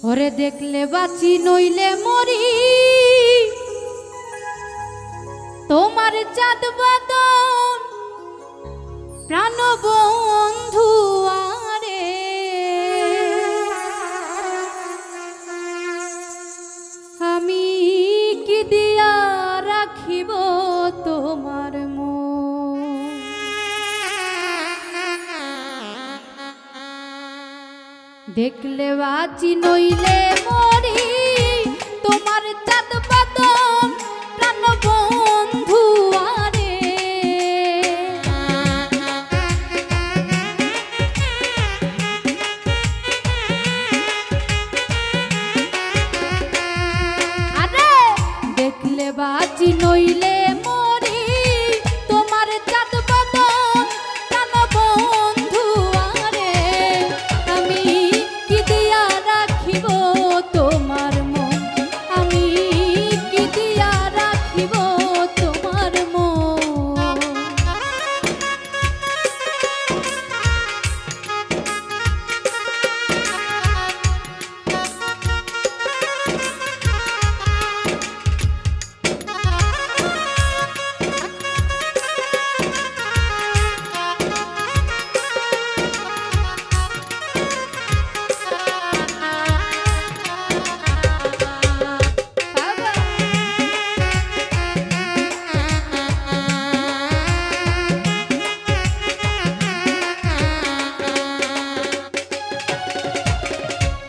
ওরে দেখলে বাঁচি নইলে মরি, তোমার চাঁদ বাদন প্রাণ বন্ধু আরে। আমি কি দিয়া রাখিব তোমার মন, দেখলে বাঁচি নইলে মরি, তোমার চাঁদ বাদন প্রাণ বন্ধু আরে। আরে দেখলে বাঁচি নইলে মরি, তোমার চাঁদ বাদন প্রাণ বন্ধু আরে। আমি কি দিয়া রাখিব তোমার মন, আমি কি দিয়া রাখিব তোমার মন।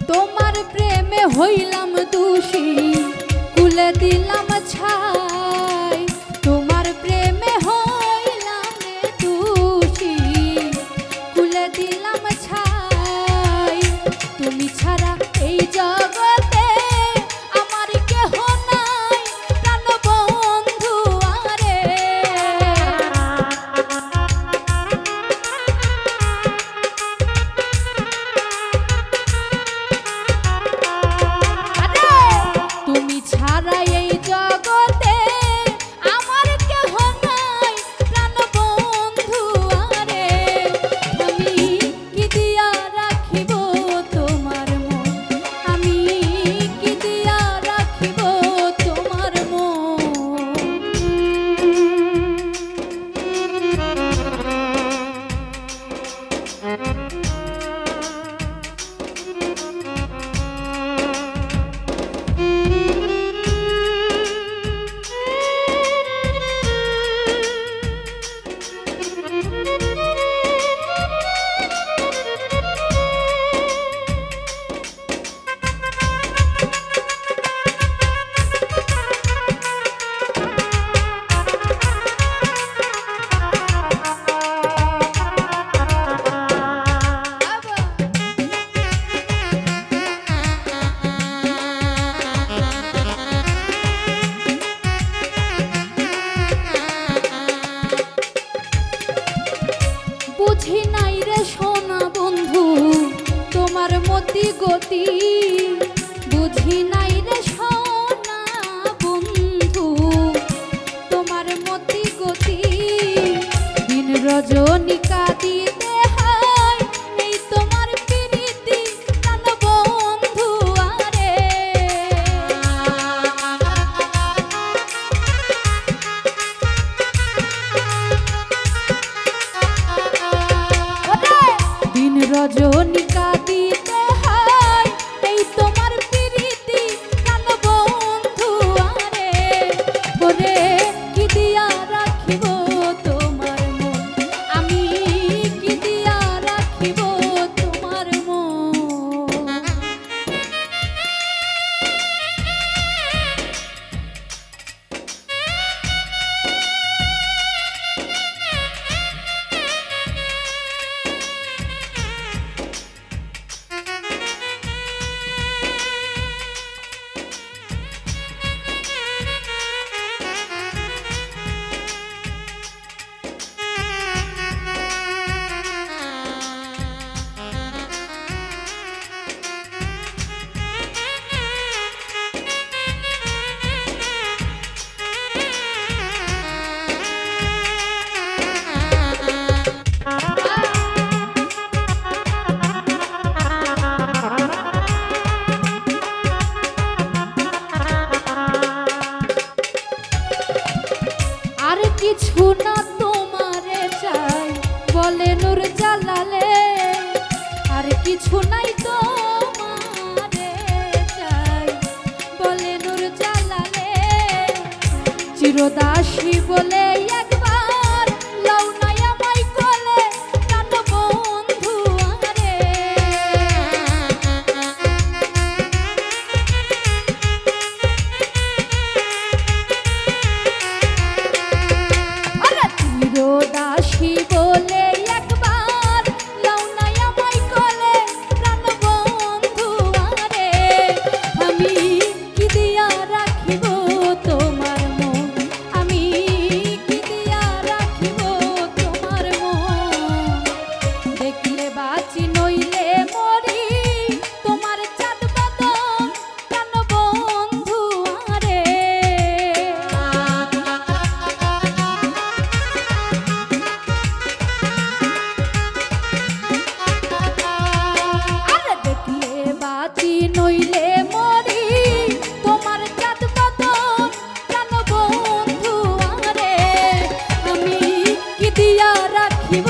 তোমার প্রেমে হইলাম দোষী, কুলে দিলাম ছাই। তোমার প্রেমে হইলাম দোষী, কুলে দিলাম ছাই। তুমি ছাড়া এই জগতে আমার কেহ নাই, প্রাণ বন্ধু আরে। তুমি ছাড়া এই জগতে আমার কেহ নাই, প্রাণ বন্ধু আরে। আমি কি দিয়া রাখিব তোমার মন, আমি কি দিয়া রাখিব তোমার মন। বুঝি নাই রে সোনা বন্ধু তোমার মতি গতি, বুঝি নাই রে সোনা বন্ধু তোমার মতি গতি। দিন রজনী কাঁদিতে হয় এই তোমার প্রীতি, প্রাণ বন্ধু আরে। দিন রজনী কাঁদিতে হয় এই তোমার প্রীতি, প্রাণ বন্ধু আরে। ওরে কি দিয়া রাখিব তোমার মন, আমি কি দিয়া রাখিব তোমার মন। কিছু নাই তোমারে চাই বলে নূর জালালে চিরদাসী বলে একবার লাউ নাই আমায় কোলে প্রাণ বন্ধু আরে আরে চিরদাসী বলে একবার লাউ নাই আমায় কোলে প্রাণ বন্ধু আরে আমি কি দিয়া রাখিব তোমার মন আমি কি দিয়া রাখিব তোমার মন দেখলে বাঁচি নইলে মরি তোমার চাঁদ বদন প্রাণ বন্ধু আরে আরে দেখলে বাঁচি নইলে মরি তোমার চাঁদ বদন প্রাণ বন্ধু আরে আমি কি দিয়া রাখিব